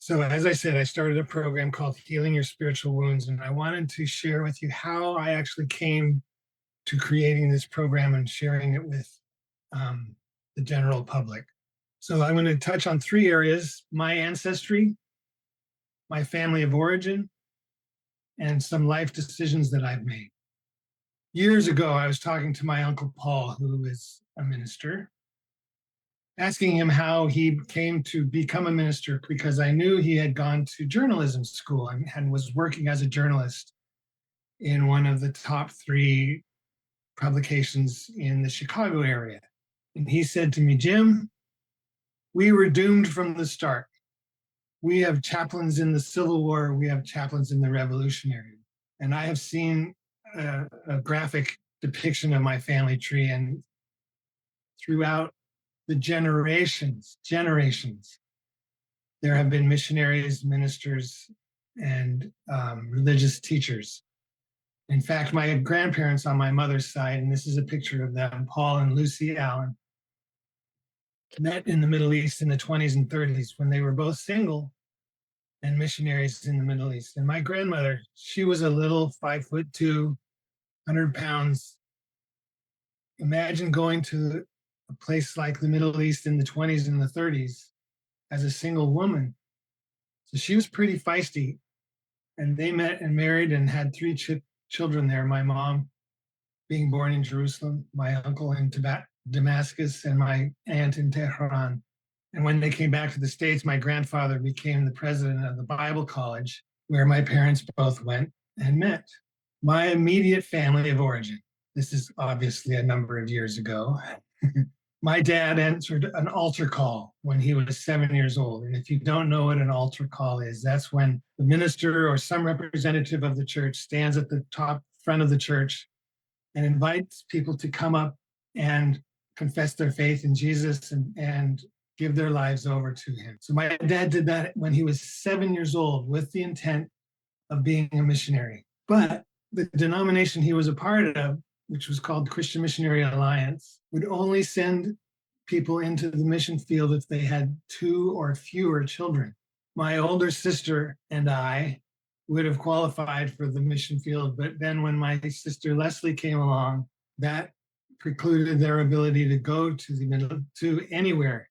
So, as I said, I started a program called Healing Your Spiritual Wounds, and I wanted to share with you how I actually came to creating this program and sharing it with um, the general public. So, I'm going to touch on three areas: my ancestry, my family of origin, and some life decisions that I've made. Years ago, I was talking to my Uncle Paul, who is a minister, asking him how he came to become a minister because I knew he had gone to journalism school and was working as a journalist in one of the top three publications in the Chicago area. And he said to me, Jim, we were doomed from the start. We have chaplains in the Civil War, we have chaplains in the Revolutionary. And I have seen a graphic depiction of my family tree, and throughout the generations, there have been missionaries, ministers, and religious teachers. In fact, my grandparents on my mother's side, and this is a picture of them, Paul and Lucy Allen, met in the Middle East in the 20s and 30s when they were both single and missionaries in the Middle East. And my grandmother, she was a little 5'2", 100 pounds. Imagine going to a place like the Middle East in the 20s and the 30s as a single woman. So she was pretty feisty, and they met and married and had three children there. My mom being born in Jerusalem, my uncle in Damascus, and my aunt in Tehran. And when they came back to the States, my grandfather became the president of the Bible College, where my parents both went and met. My immediate family of origin. This is obviously a number of years ago. My dad answered an altar call when he was 7 years old. And if you don't know what an altar call is, that's when the minister or some representative of the church stands at the top front of the church and invites people to come up and confess their faith in Jesus and give their lives over to him. So my dad did that when he was 7 years old with the intent of being a missionary. But the denomination he was a part of, which was called Christian Missionary Alliance, would only send people into the mission field if they had 2 or fewer children. My older sister and I would have qualified for the mission field, but then when my sister Leslie came along, that precluded their ability to go to anywhere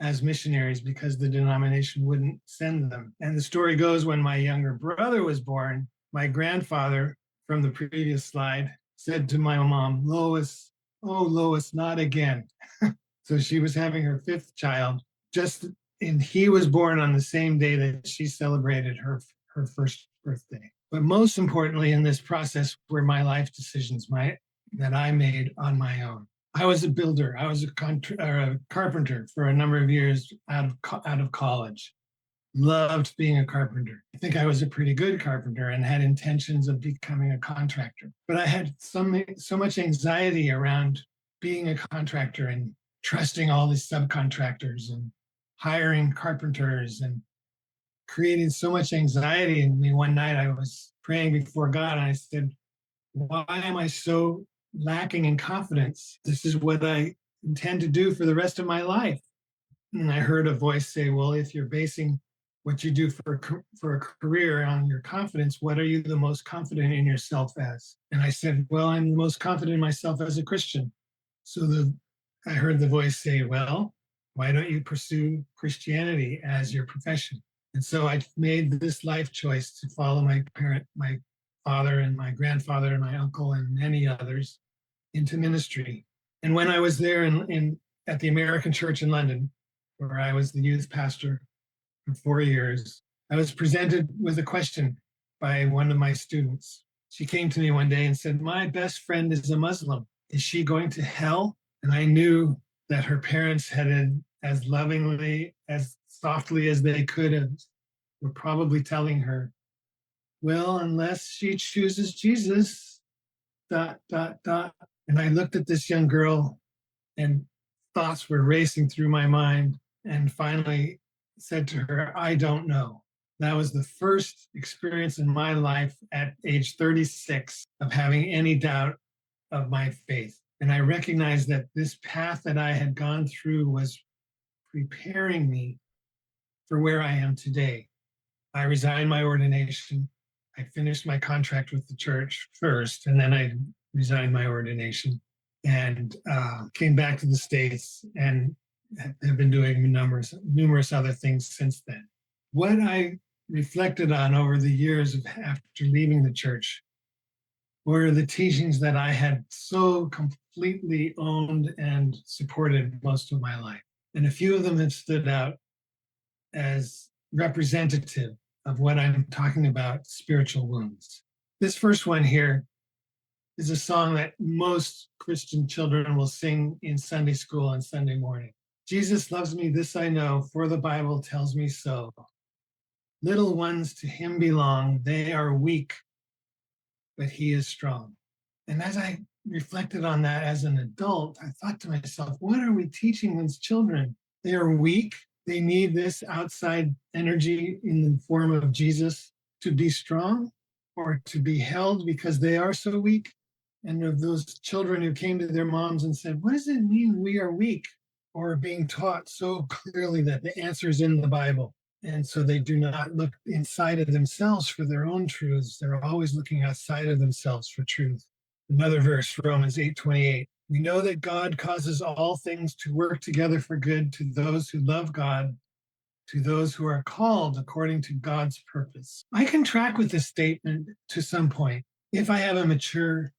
as missionaries because the denomination wouldn't send them. And the story goes, when my younger brother was born, my grandfather from the previous slide said to my mom, Lois, oh, Lois, not again. So she was having her 5th child, and he was born on the same day that she celebrated her first birthday. But most importantly in this process were my life decisions that I made on my own. I was a builder. I was a carpenter for a number of years out of college. Loved being a carpenter. I think I was a pretty good carpenter and had intentions of becoming a contractor. But I had so much anxiety around being a contractor and trusting all these subcontractors and hiring carpenters, and creating so much anxiety in me. One night I was praying before God and I said, why am I so lacking in confidence? This is what I intend to do for the rest of my life. And I heard a voice say, well, if you're basing what you do for a career on your confidence, what are you the most confident in yourself as? And I said, well, I'm the most confident in myself as a Christian. So I heard the voice say, well, why don't you pursue Christianity as your profession? And so I made this life choice to follow my father and my grandfather and my uncle and many others into ministry. And when I was there at the American Church in London, where I was the youth pastor for 4 years, I was presented with a question by one of my students. She came to me one day and said, my best friend is a Muslim. Is she going to hell? And I knew that her parents had, as lovingly, as softly as they could have, were probably telling her, well, unless she chooses Jesus, ... And I looked at this young girl and thoughts were racing through my mind, and finally said to her, I don't know. That was the first experience in my life at age 36 of having any doubt of my faith. And I recognized that this path that I had gone through was preparing me for where I am today. I resigned my ordination. I finished my contract with the church first, and then I resigned my ordination and came back to the States and have been doing numerous other things since then. What I reflected on over the years of after leaving the church were the teachings that I had so completely owned and supported most of my life. And a few of them have stood out as representative of what I'm talking about, spiritual wounds. This first one here is a song that most Christian children will sing in Sunday school on Sunday morning. Jesus loves me, this I know, for the Bible tells me so. Little ones to him belong, they are weak, but he is strong. And as I reflected on that as an adult, I thought to myself, what are we teaching these children? They are weak. They need this outside energy in the form of Jesus to be strong or to be held because they are so weak. And of those children who came to their moms and said, what does it mean we are weak? Or being taught so clearly that the answer is in the Bible. And so they do not look inside of themselves for their own truths. They're always looking outside of themselves for truth. Another verse, Romans 8:28. We know that God causes all things to work together for good to those who love God, to those who are called according to God's purpose. I can track with this statement to some point. If I have a mature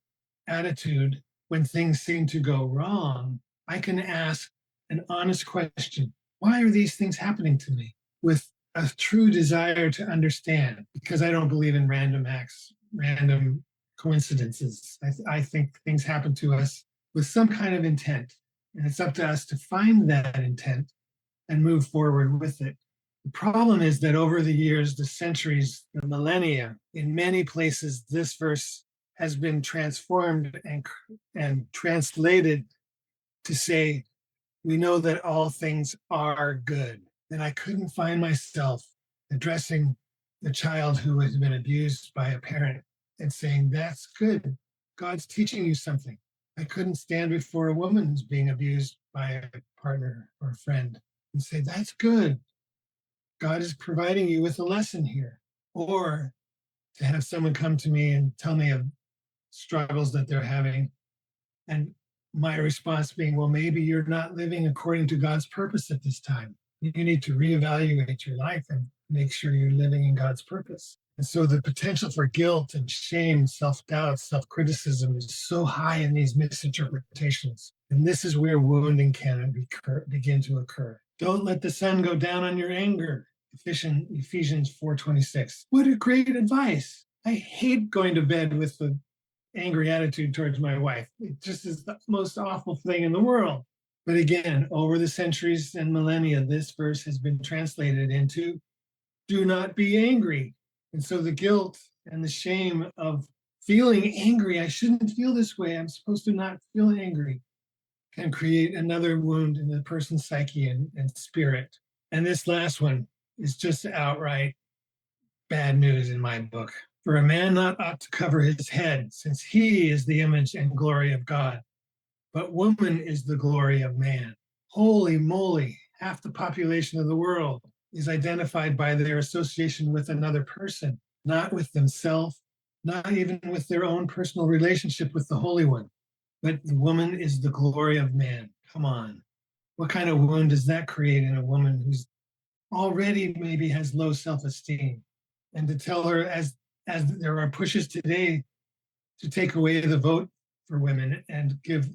attitude when things seem to go wrong, I can ask an honest question. Why are these things happening to me? With a true desire to understand, because I don't believe in random acts, random coincidences. I think things happen to us with some kind of intent, and it's up to us to find that intent and move forward with it. The problem is that over the years, the centuries, the millennia, in many places, this verse has been transformed and translated to say, we know that all things are good. And I couldn't find myself addressing the child who has been abused by a parent and saying, that's good. God's teaching you something. I couldn't stand before a woman who's being abused by a partner or a friend and say, that's good. God is providing you with a lesson here. Or to have someone come to me and tell me of struggles that they're having, and my response being, well, maybe you're not living according to God's purpose at this time. You need to reevaluate your life and make sure you're living in God's purpose. And so the potential for guilt and shame, self-doubt, self-criticism is so high in these misinterpretations. And this is where wounding can begin to occur. Don't let the sun go down on your anger. Ephesians 4:26. What a great advice. I hate going to bed with the angry attitude towards my wife. It just is the most awful thing in the world. But again, over the centuries and millennia, this verse has been translated into do not be angry. And so the guilt and the shame of feeling angry, I shouldn't feel this way, I'm supposed to not feel angry, can create another wound in the person's psyche and spirit. And this last one is just outright bad news in my book. For a man not ought to cover his head, since he is the image and glory of God, but woman is the glory of man. Holy moly, half the population of the world is identified by their association with another person, not with themselves, not even with their own personal relationship with the Holy One. But the woman is the glory of man. Come on. What kind of wound does that create in a woman who's already maybe has low self-esteem? And to tell her, as there are pushes today to take away the vote for women and give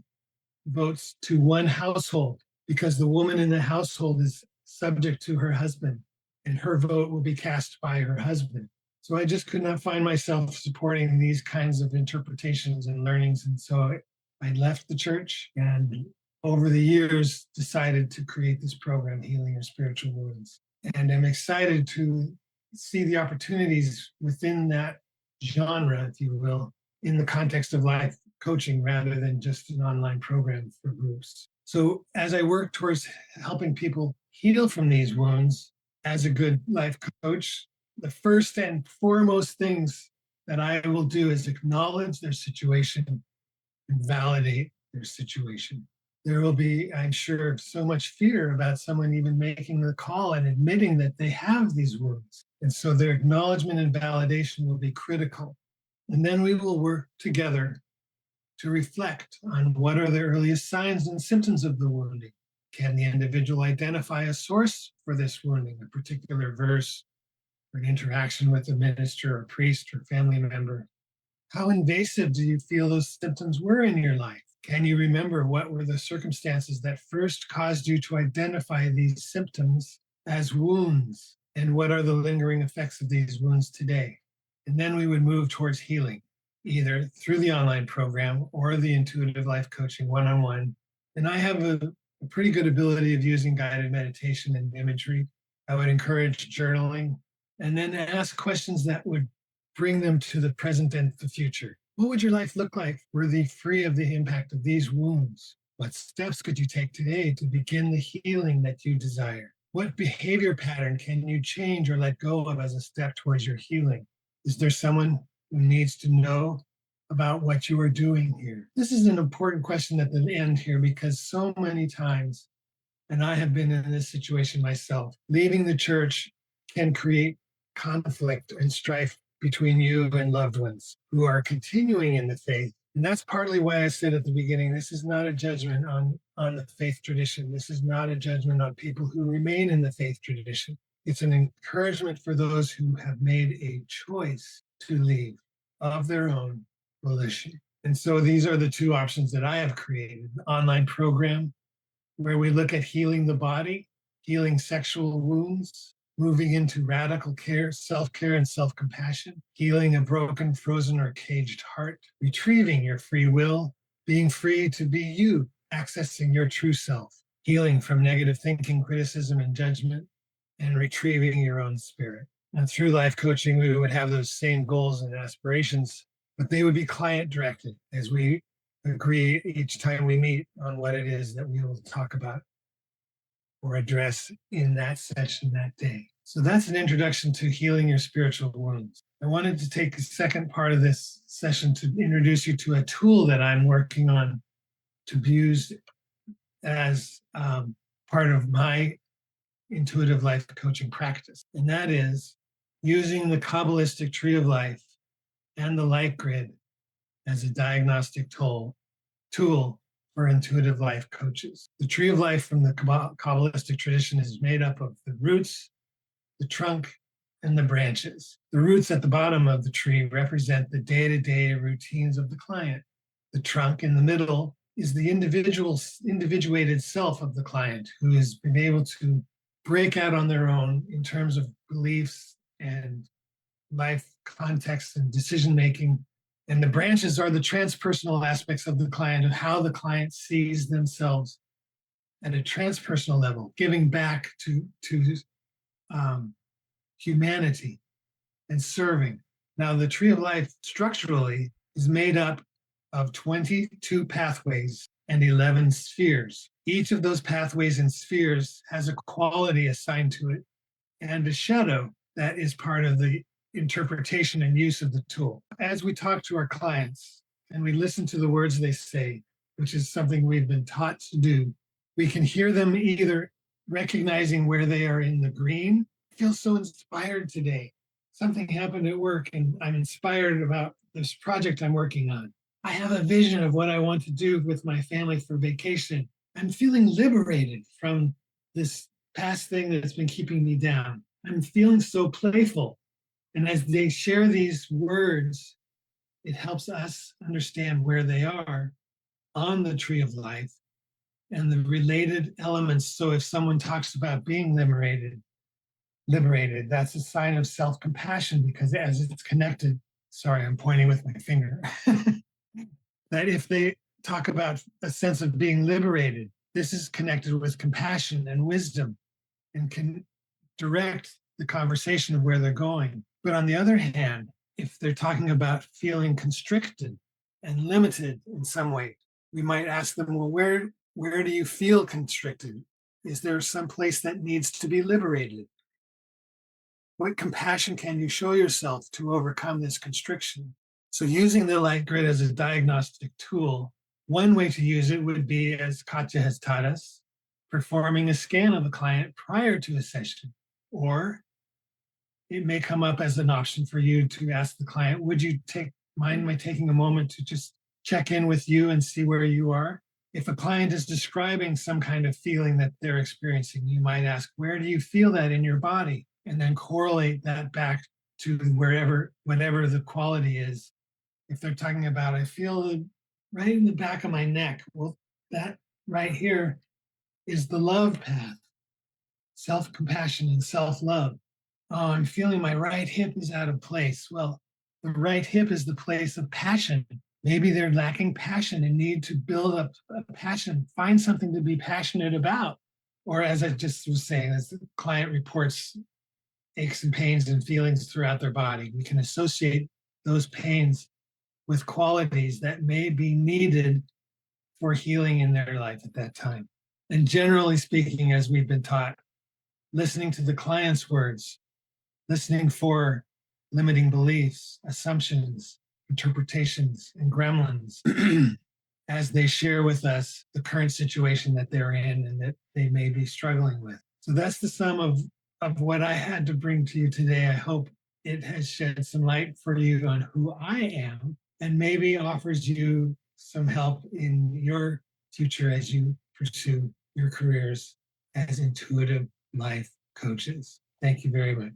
votes to one household, because the woman in the household is subject to her husband and her vote will be cast by her husband. So I just could not find myself supporting these kinds of interpretations and learnings. And so I left the church and over the years decided to create this program, Healing Your Spiritual Wounds. And I'm excited to see the opportunities within that genre, if you will, in the context of life coaching rather than just an online program for groups. So as I work towards helping people heal from these wounds as a good life coach, the first and foremost things that I will do is acknowledge their situation and validate their situation. There will be, I'm sure, so much fear about someone even making the call and admitting that they have these wounds. And so their acknowledgement and validation will be critical. And then we will work together to reflect on what are the earliest signs and symptoms of the wounding. Can the individual identify a source for this wounding, a particular verse, or an interaction with a minister or priest or family member? How invasive do you feel those symptoms were in your life? Can you remember what were the circumstances that first caused you to identify these symptoms as wounds? And what are the lingering effects of these wounds today? And then we would move towards healing, either through the online program or the intuitive life coaching one-on-one. And I have a pretty good ability of using guided meditation and imagery. I would encourage journaling and then ask questions that would bring them to the present and the future. What would your life look like were they free of the impact of these wounds? What steps could you take today to begin the healing that you desire? What behavior pattern can you change or let go of as a step towards your healing? Is there someone who needs to know about what you are doing here? This is an important question at the end here because so many times, and I have been in this situation myself, leaving the church can create conflict and strife between you and loved ones who are continuing in the faith. And that's partly why I said at the beginning, this is not a judgment on the faith tradition. This is not a judgment on people who remain in the faith tradition. It's an encouragement for those who have made a choice to leave of their own volition. And so these are the two options that I have created: the online program, where we look at healing the body, healing sexual wounds, moving into radical care, self-care, and self-compassion, healing a broken, frozen, or caged heart, retrieving your free will, being free to be you, accessing your true self, healing from negative thinking, criticism, and judgment, and retrieving your own spirit. And through life coaching, we would have those same goals and aspirations, but they would be client directed as we agree each time we meet on what it is that we will talk about or address in that session that day. So that's an introduction to healing your spiritual wounds. I wanted to take the second part of this session to introduce you to a tool that I'm working on to use as part of my intuitive life coaching practice. And that is using the Kabbalistic tree of life and the light grid as a diagnostic tool for intuitive life coaches. The tree of life from the Kabbalistic tradition is made up of the roots, the trunk, and the branches. The roots at the bottom of the tree represent the day-to-day routines of the client. The trunk in the middle is the individuated self of the client who has been able to break out on their own in terms of beliefs and life context and decision making. And the branches are the transpersonal aspects of the client, of how the client sees themselves at a transpersonal level, giving back to humanity and serving. Now, the tree of life structurally is made up of 22 pathways and 11 spheres. Each of those pathways and spheres has a quality assigned to it and a shadow that is part of the interpretation and use of the tool. As we talk to our clients and we listen to the words they say, which is something we've been taught to do, we can hear them either recognizing where they are in the green. I feel so inspired today. Something happened at work and I'm inspired about this project I'm working on. I have a vision of what I want to do with my family for vacation. I'm feeling liberated from this past thing that's been keeping me down. I'm feeling so playful. And as they share these words, it helps us understand where they are on the tree of life and the related elements. So if someone talks about being liberated, that's a sign of self-compassion because as it's connected, sorry, I'm pointing with my finger, that if they talk about a sense of being liberated, this is connected with compassion and wisdom and can direct the conversation of where they're going. But on the other hand, if they're talking about feeling constricted and limited in some way, we might ask them, well, where do you feel constricted? Is there some place that needs to be liberated? What compassion can you show yourself to overcome this constriction? So using the light grid as a diagnostic tool One way to use it would be, as Katja has taught us, performing a scan of a client prior to a session. Or it may come up as an option for you to ask the client, would you mind taking a moment to just check in with you and see where you are? If a client is describing some kind of feeling that they're experiencing, you might ask, where do you feel that in your body? And then correlate that back to whatever the quality is. If they're talking about, I feel it right in the back of my neck. Well, that right here is the love path, self-compassion and self-love. Oh, I'm feeling my right hip is out of place. Well, the right hip is the place of passion. Maybe they're lacking passion and need to build up a passion, find something to be passionate about. Or as I just was saying, as the client reports aches and pains and feelings throughout their body, we can associate those pains with qualities that may be needed for healing in their life at that time. And generally speaking, as we've been taught, listening to the client's words, listening for limiting beliefs, assumptions, interpretations, and gremlins as they share with us the current situation that they're in and that they may be struggling with. So that's the sum of what I had to bring to you today. I hope it has shed some light for you on who I am and maybe offers you some help in your future as you pursue your careers as intuitive life coaches. Thank you very much.